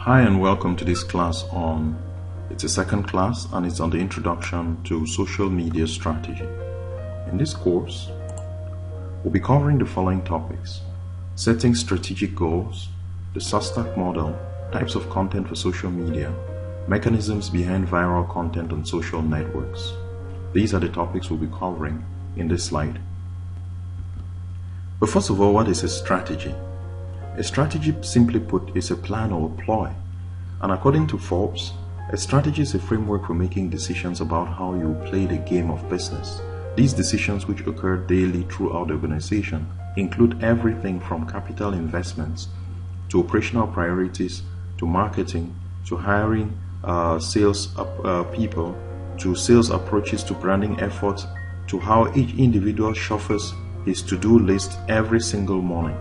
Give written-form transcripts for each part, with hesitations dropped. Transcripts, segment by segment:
Hi and welcome to this class it's a second class and it's on the introduction to social media strategy. In this course, we'll be covering the following topics: setting strategic goals, the SOSTAC model, types of content for social media, mechanisms behind viral content on social networks. These are the topics we'll be covering in this slide. But first of all, what is a strategy? A strategy, simply put, is a plan or a ploy. And according to Forbes, a strategy is a framework for making decisions about how you play the game of business. These decisions, which occur daily throughout the organization, include everything from capital investments to operational priorities to marketing to hiring sales people to sales approaches to branding efforts to how each individual shuffles his to-do list every single morning.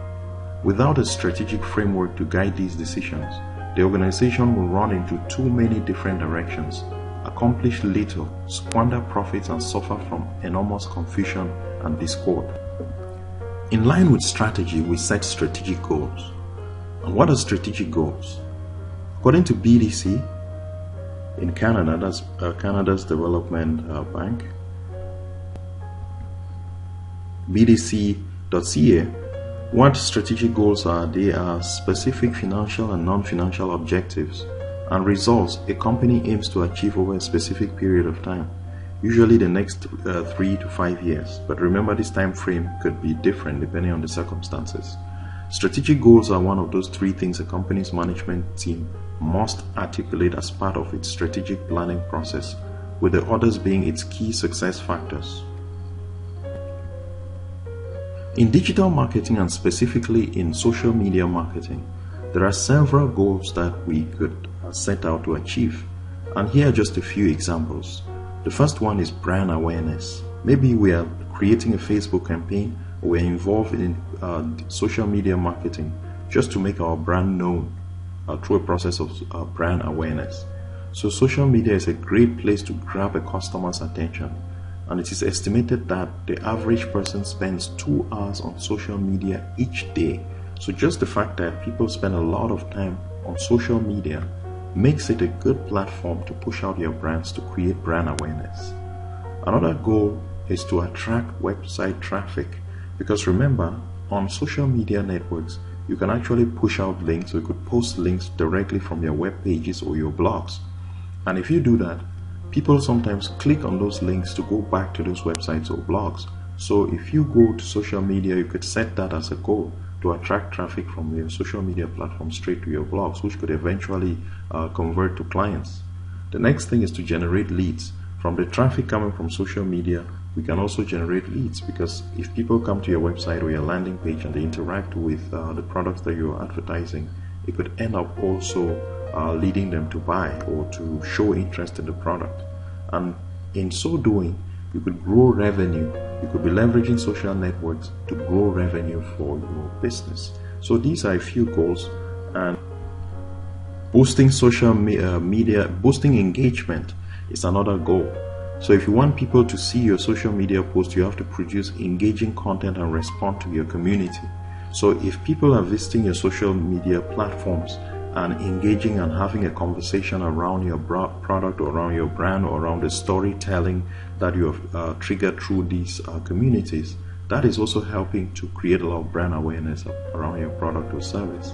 Without a strategic framework to guide these decisions, the organization will run into too many different directions, accomplish little, squander profits, and suffer from enormous confusion and discord. In line with strategy, we set strategic goals. And what are strategic goals? According to BDC in Canada, that's Canada's Development Bank, BDC.ca, what strategic goals are? They are specific financial and non-financial objectives and results a company aims to achieve over a specific period of time, usually the next 3 to 5 years. But remember, this time frame could be different depending on the circumstances. Strategic goals are one of those three things a company's management team must articulate as part of its strategic planning process, with the others being its key success factors. In digital marketing, and specifically in social media marketing, there are several goals that we could set out to achieve. And here are just a few examples. The first one is brand awareness. Maybe we are creating a Facebook campaign, or we're involved in social media marketing just to make our brand known through a process of brand awareness. So social media is a great place to grab a customer's attention. And it is estimated that the average person spends 2 hours on social media each day. So just the fact that people spend a lot of time on social media makes it a good platform to push out your brands, to create brand awareness. Another goal is to attract website traffic, because remember, on social media networks, you can actually push out links, or you could post links directly from your web pages or your blogs. And if you do that, people sometimes click on those links to go back to those websites or blogs. So if you go to social media, you could set that as a goal to attract traffic from your social media platform straight to your blogs, which could eventually convert to clients. The next thing is to generate leads. From the traffic coming from social media, we can also generate leads, because if people come to your website or your landing page and they interact with the products that you're advertising, it could end up also leading them to buy or to show interest in the product. And in so doing, you could grow revenue. You could be leveraging social networks to grow revenue for your business. So these are a few goals. And boosting social media, boosting engagement is another goal. So if you want people to see your social media posts, you have to produce engaging content and respond to your community. So if people are visiting your social media platforms and engaging and having a conversation around your product or around your brand or around the storytelling that you have triggered through these communities, that is also helping to create a lot of brand awareness around your product or service.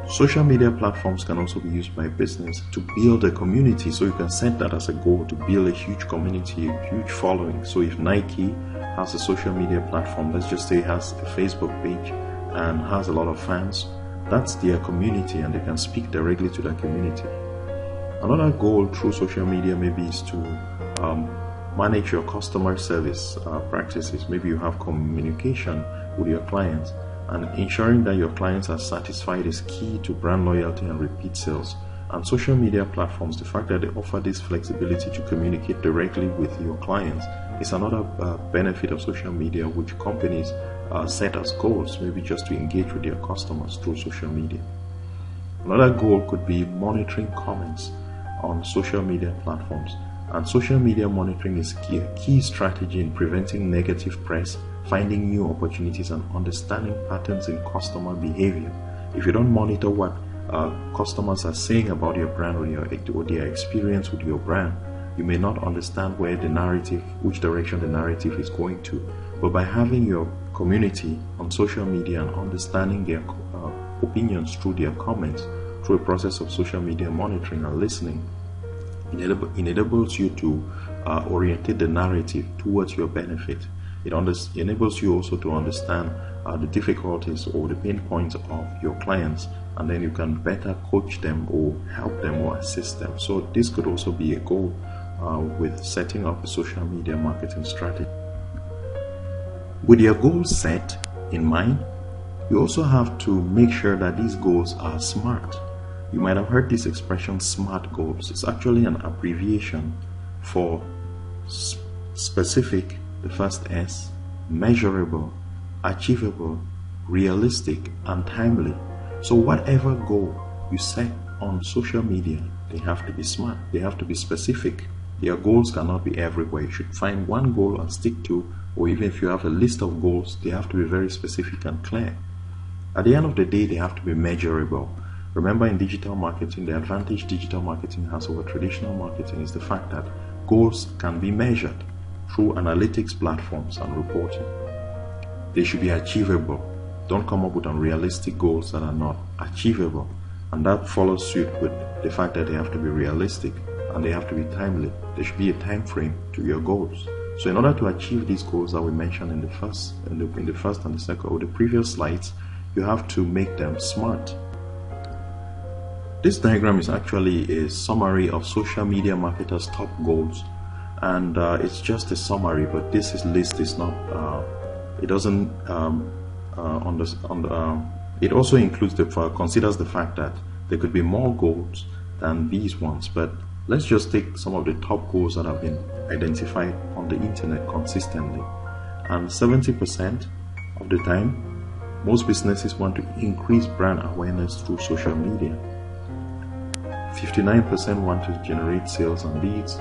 Social media platforms can also be used by business to build a community. So you can set that as a goal, to build a huge community, a huge following. So if Nike has a social media platform, let's just say it has a Facebook page and has a lot of fans, that's their community, and they can speak directly to that community. Another goal through social media maybe is to manage your customer service practices. Maybe you have communication with your clients, and ensuring that your clients are satisfied is key to brand loyalty and repeat sales. And social media platforms, the fact that they offer this flexibility to communicate directly with your clients, is another benefit of social media, which companies set as goals, maybe just to engage with their customers through social media. Another goal could be monitoring comments on social media platforms. And social media monitoring is a key strategy in preventing negative press, finding new opportunities, and understanding patterns in customer behavior. If you don't monitor what customers are saying about your brand or their experience with your brand, you may not understand where the narrative, which direction the narrative is going to. But by having your community on social media and understanding their opinions through their comments, through a process of social media monitoring and listening, it enables you to orientate the narrative towards your benefit. It enables you also to understand the difficulties or the pain points of your clients, and then you can better coach them or help them or assist them. So this could also be a goal with setting up a social media marketing strategy. With your goals set in mind, you also have to make sure that these goals are SMART. You might have heard this expression, SMART goals. It's actually an abbreviation for specific, the first S, measurable, achievable, realistic, and timely. So whatever goal you set on social media, they have to be SMART. They have to be specific. Your goals cannot be everywhere. You should find one goal and stick to, or even if you have a list of goals, they have to be very specific and clear. At the end of the day, they have to be measurable. Remember, in digital marketing, the advantage digital marketing has over traditional marketing is the fact that goals can be measured through analytics platforms and reporting. They should be achievable. Don't come up with unrealistic goals that are not achievable. And that follows suit with the fact that they have to be realistic and they have to be timely. There should be a time frame to your goals. So in order to achieve these goals that we mentioned in the first and the second or the previous slides, you have to make them SMART. This diagram is actually a summary of social media marketers' top goals, and it's just a summary. But this list is not. It doesn't. It also considers the fact that there could be more goals than these ones. But let's just take some of the top goals that have been identified on the internet consistently. And 70% of the time, most businesses want to increase brand awareness through social media. 59% want to generate sales and leads,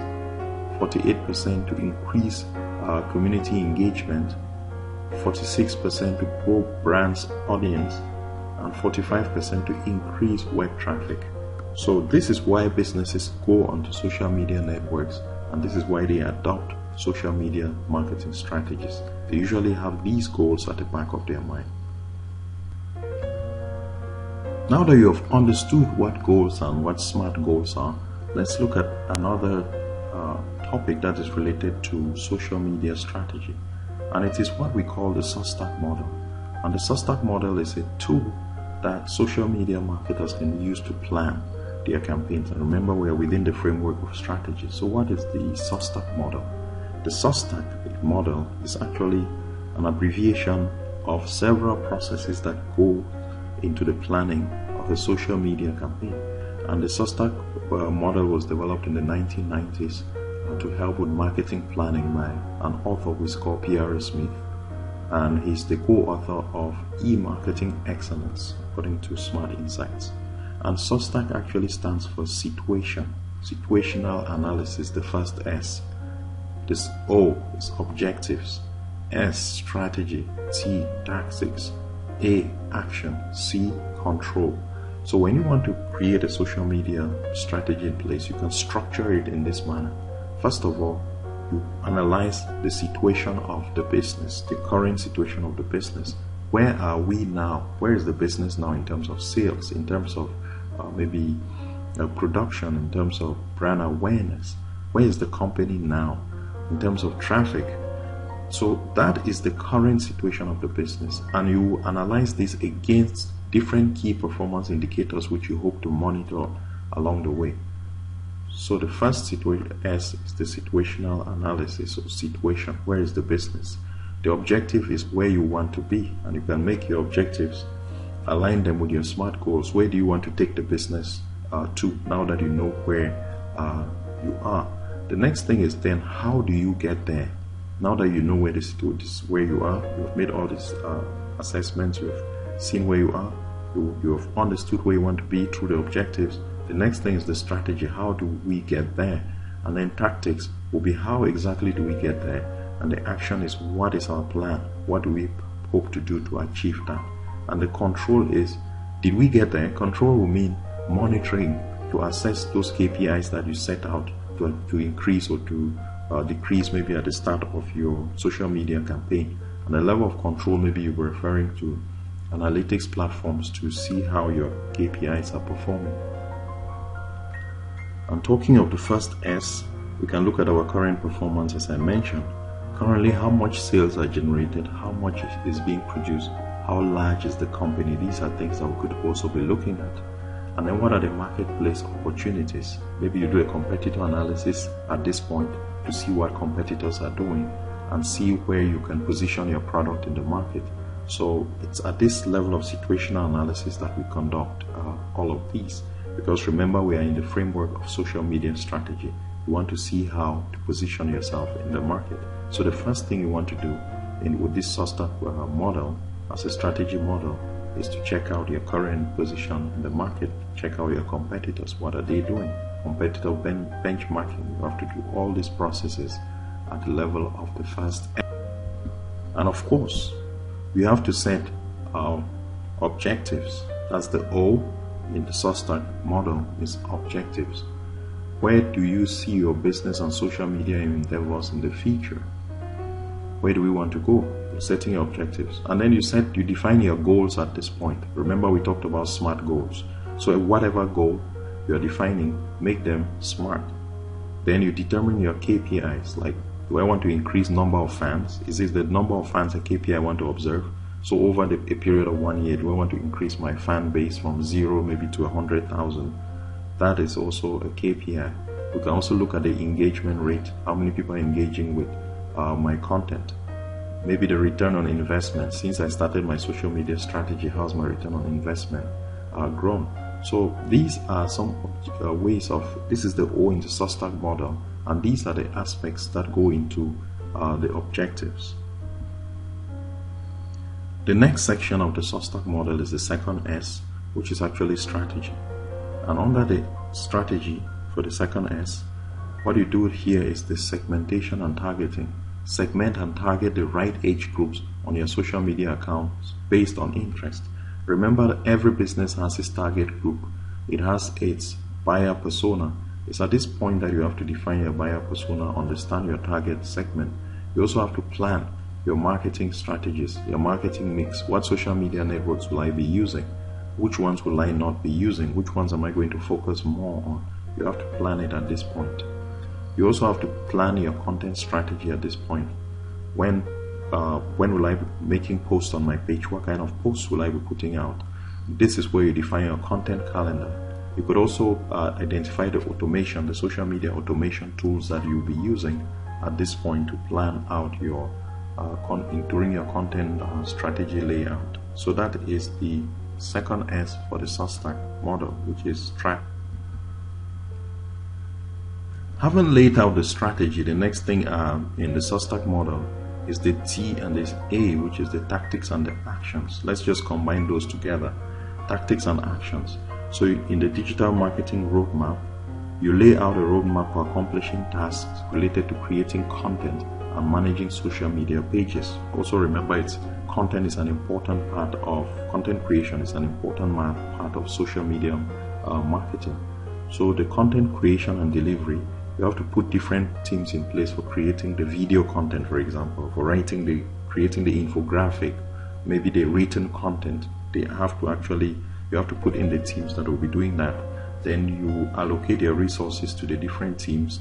48% to increase community engagement, 46% to grow brands audience, and 45% to increase web traffic. So this is why businesses go onto social media networks, and this is why they adopt social media marketing strategies. They usually have these goals at the back of their mind. Now that you have understood what goals and what SMART goals are, let's look at another topic that is related to social media strategy. And it is what we call the SOSTAC model. And the SOSTAC model is a tool that social media marketers can use to plan their campaigns. And remember, we are within the framework of strategy. So what is the SOSTAC model? The SOSTAC model is actually an abbreviation of several processes that go into the planning of a social media campaign. And the SOSTAC model was developed in the 1990s to help with marketing planning by an author who is called P.R. Smith, and he's the co-author of E-Marketing Excellence according to Smart Insights. And SOSTAC actually stands for situational analysis, the first S. This O is objectives, S strategy, T tactics, A action, C control. So when you want to create a social media strategy in place, you can structure it in this manner. First of all, you analyze the situation of the business, the current situation of the business. Where are we now? Where is the business now in terms of sales, in terms of maybe production, in terms of brand awareness? Where is the company now in terms of traffic? So that is the current situation of the business, and you analyze this against different key performance indicators which you hope to monitor along the way. So the first S is the situational analysis of situation. Where is the business? The objective is where you want to be, and you can make your objectives, align them with your SMART goals. Where do you want to take the business to now that you know where you are? The next thing is then how do you get there? Now that you know where where you are, you've made all these assessments, you've seen where you are, you have understood where you want to be through the objectives. The next thing is the strategy. How do we get there? And then tactics will be how exactly do we get there? And the action is what is our plan? What do we hope to do to achieve that? And the control is Did we get there? Control will mean monitoring to assess those KPIs that you set out to increase or to decrease maybe at the start of your social media campaign. And the level of control, maybe you were referring to analytics platforms to see how your KPIs are performing. And talking of the first S, we can look at our current performance as I mentioned. Currently, how much sales are generated, how much is being produced, how large is the company. These are things that we could also be looking at. And then what are the marketplace opportunities? Maybe you do a competitor analysis at this point to see what competitors are doing and see where you can position your product in the market. So it's at this level of situational analysis that we conduct all of these, because remember, we are in the framework of social media strategy. You want to see how to position yourself in the market. So the first thing you want to do with this SOSTAC model as a strategy model is to check out your current position in the market, check out your competitors, what are they doing, competitor benchmarking. You have to do all these processes at the level of the first M. And of course, you have to set objectives. That's the O in the SOSTAC model, is objectives. Where do you see your business and social media endeavors in the future? Where do we want to go? You're setting your objectives. And then you define your goals at this point. Remember, we talked about SMART goals. So whatever goal you're defining, make them SMART. Then you determine your KPIs, like, do I want to increase number of fans? Is it the number of fans a KPI I want to observe? So over a period of 1 year, do I want to increase my fan base from 0 maybe to 100,000? That is also a KPI. We can also look at the engagement rate, how many people are engaging with my content. Maybe the return on investment. Since I started my social media strategy, how's my return on investment grown? So these are some ways of, this is the O in the SOSTAC model, and these are the aspects that go into the objectives. The next section of the SOSTAC model is the second S, which is actually strategy. And under the strategy for the second S, what you do here is the segmentation and targeting. Segment and target the right age groups on your social media accounts based on interest. Remember that every business has its target group. It has its buyer persona. It's at this point that you have to define your buyer persona, understand your target segment. You also have to plan your marketing strategies, your marketing mix. What social media networks will I be using? Which ones will I not be using? Which ones am I going to focus more on? You have to plan it at this point. You also have to plan your content strategy at this point. When will I be making posts on my page? What kind of posts will I be putting out? This is where you define your content calendar. You could also identify the automation, the social media automation tools that you'll be using at this point to plan out your during your content strategy layout. So that is the second S for the SOSTAC model, which is track. Having laid out the strategy, the next thing in the SOSTAC model is the T and this A, which is the tactics and the actions. Let's just combine those together, tactics and actions. So in the digital marketing roadmap, you lay out a roadmap for accomplishing tasks related to creating content and managing social media pages. Also remember, content is an important part of content creation, is an important part of social media marketing. So the content creation and delivery, you have to put different teams in place for creating the video content, for example, for creating the infographic, maybe the written content. You have to put in the teams that will be doing that. Then you allocate your resources to the different teams.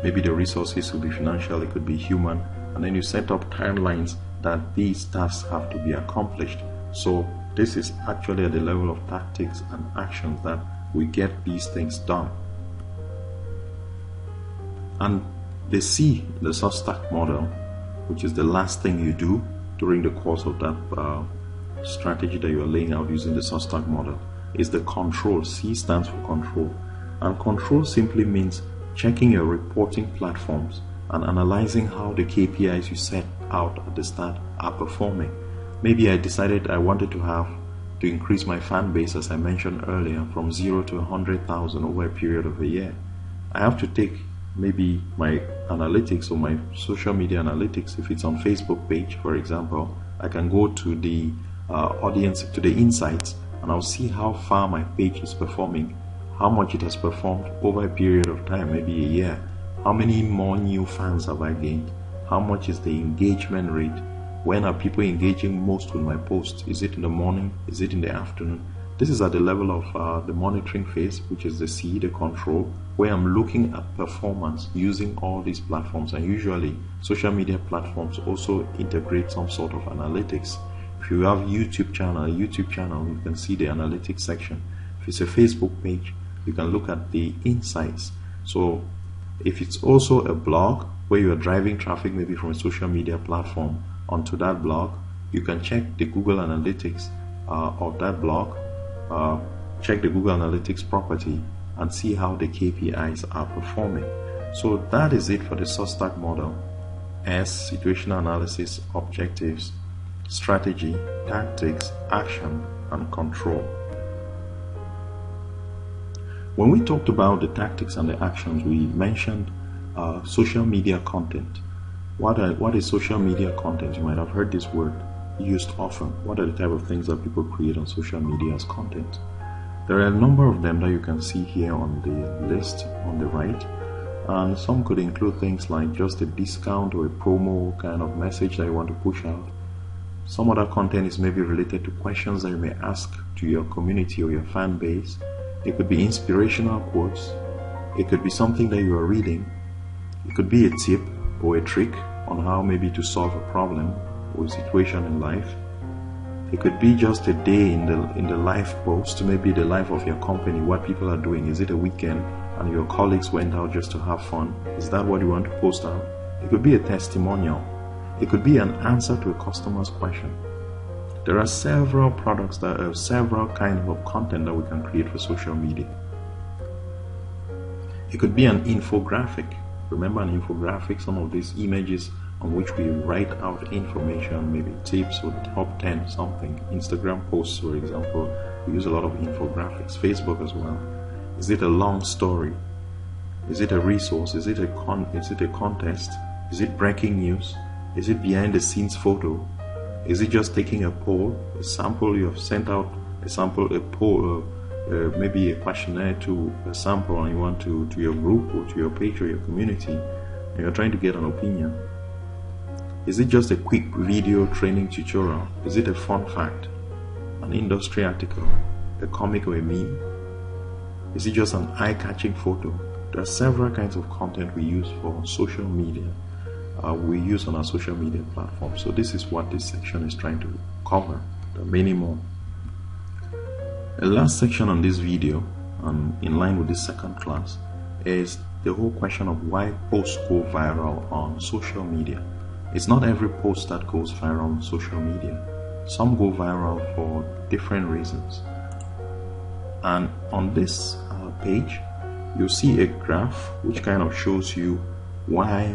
Maybe the resources will be financial, it could be human, and then you set up timelines that these tasks have to be accomplished. So this is actually at the level of tactics and actions that we get these things done. And the C, the SOSTAC model, which is the last thing you do during the course of that strategy that you are laying out using the SOSTAC model, is the control. C stands for control. And control simply means checking your reporting platforms and analyzing how the KPIs you set out at the start are performing. Maybe I decided I wanted to increase my fan base, as I mentioned earlier, from 0 to 100,000 over a period of a year. I have to take maybe my analytics or my social media analytics. If it's on Facebook page, for example, I can go to the audience, to the insights, and I'll see how far my page is performing, how much it has performed over a period of time, maybe a year. How many more new fans have I gained? How much is the engagement rate? When are people engaging most with my post? Is it in the morning? Is it in the afternoon? This is at the level of the monitoring phase, which is the C, the control, where I'm looking at performance using all these platforms. And usually social media platforms also integrate some sort of analytics. If you have a YouTube channel, you can see the analytics section. If it's a Facebook page, you can look at the insights. So if it's also a blog where you are driving traffic maybe from a social media platform onto that blog, you can check the Google Analytics of that blog, check the Google Analytics property and see how the KPIs are performing. So that is it for the SOSTAC model. S, situational analysis, objectives, strategy, tactics, action, and control. When we talked about the tactics and the actions, we mentioned social media content. What is social media content? You might have heard this word used often. What are the type of things that people create on social media as content? There are a number of them that you can see here on the list on the right, and some could include things like just a discount or a promo kind of message that you want to push out. Some other content is maybe related to questions that you may ask to your community or your fan base. It could be inspirational quotes. It could be something that you are reading. It could be a tip or a trick on how maybe to solve a problem or a situation in life. It could be just a day in the life post, maybe the life of your company, what people are doing. Is it a weekend and your colleagues went out just to have fun? Is that what you want to post out? It could be a testimonial. It could be an answer to a customer's question. There are several products that have several kinds of content that we can create for social media. It could be an infographic. Remember an infographic, some of these images on which we write out information, maybe tips or top 10 something. Instagram posts, for example, we use a lot of infographics. Facebook as well. Is it a long story? Is it a resource? Is it a contest? Is it breaking news? Is it behind the scenes photo? Is it just taking a poll, a sample? You have sent out a sample, a poll, maybe a questionnaire to a sample, and you want to your group or to your page or your community, and you're trying to get an opinion. Is it just a quick video training tutorial? Is it a fun fact, an industry article, a comic or a meme? Is it just an eye-catching photo? There are several kinds of content we use for social media. We use on our social media platform. So this is what this section is trying to cover. There are many more. The last section on this video, and in line with this second class, is the whole question of why posts go viral on social media. It's not every post that goes viral on social media. Some go viral for different reasons. And on this page, you'll see a graph which kind of shows you why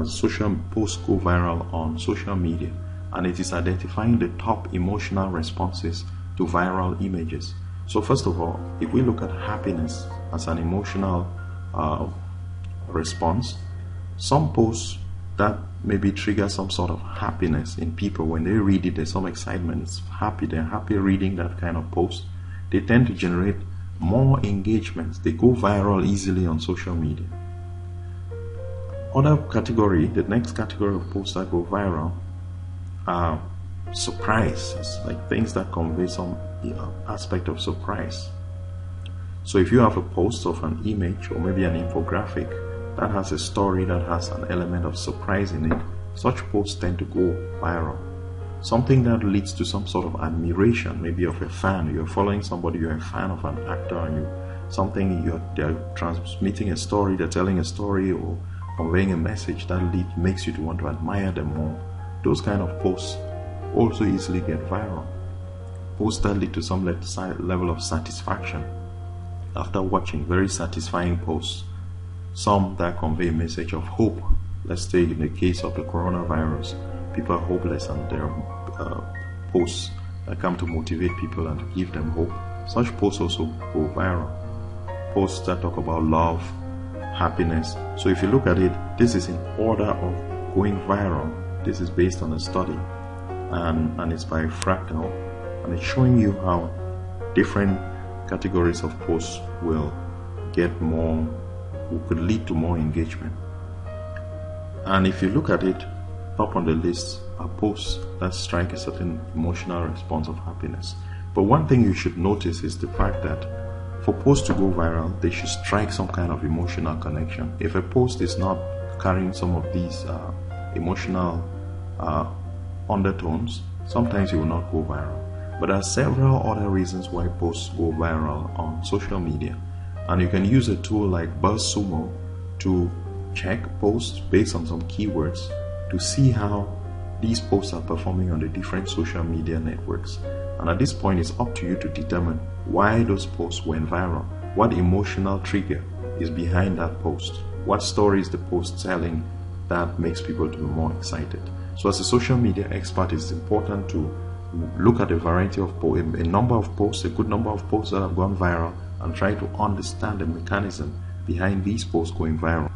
social posts go viral on social media, and it is identifying the top emotional responses to viral images. So first of all, if we look at happiness as an emotional response, some posts that maybe trigger some sort of happiness in people when they read it, there's some excitement, it's happy, they're happy reading that kind of post, they tend to generate more engagements, they go viral easily on social media. Other category, the next category of posts that go viral are surprises, like things that convey some aspect of surprise. So if you have a post of an image or maybe an infographic that has a story that has an element of surprise in it, such posts tend to go viral. Something that leads to some sort of admiration, maybe of a fan. You're following somebody, you're a fan of an actor, and they're transmitting a story, they're telling a story or conveying a message that makes you to want to admire them more. Those kind of posts also easily get viral. Posts that lead to some level of satisfaction after watching, very satisfying posts. Some that convey a message of hope. Let's say in the case of the coronavirus, people are hopeless, and there are posts that come to motivate people and to give them hope. Such posts also go viral. Posts that talk about love, happiness. So if you look at it, this is in order of going viral. This is based on a study, and it's by Fractal. and it's showing you how different categories of posts will could lead to more engagement. And if you look at it, top on the list are posts that strike a certain emotional response of happiness. But one thing you should notice is the fact that for posts to go viral, they should strike some kind of emotional connection. If a post is not carrying some of these emotional undertones, sometimes it will not go viral. But there are several other reasons why posts go viral on social media. And you can use a tool like BuzzSumo to check posts based on some keywords to see how these posts are performing on the different social media networks. And at this point, it's up to you to determine why those posts went viral. What emotional trigger is behind that post? What story is the post telling that makes people to be more excited? So as a social media expert, it's important to look at a variety of posts, a number of posts, a good number of posts that have gone viral, and try to understand the mechanism behind these posts going viral.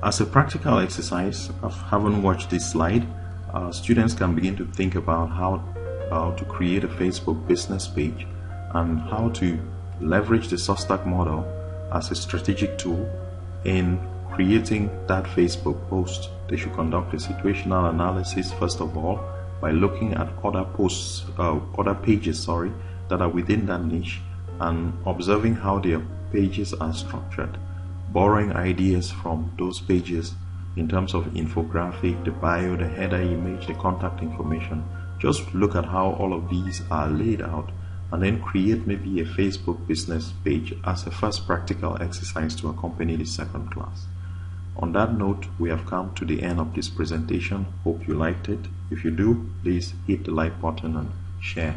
As a practical exercise, having watched this slide, students can begin to think about how to create a Facebook business page and how to leverage the SOSTAC model as a strategic tool in creating that Facebook post. They should conduct a situational analysis first of all by looking at other posts, other pages, that are within that niche, and observing how their pages are structured, borrowing ideas from those pages in terms of infographic, the bio, the header image, the contact information. Just look at how all of these are laid out and then create maybe a Facebook business page as a first practical exercise to accompany the second class. On that note, we have come to the end of this presentation. Hope you liked it. If you do, please hit the like button and share.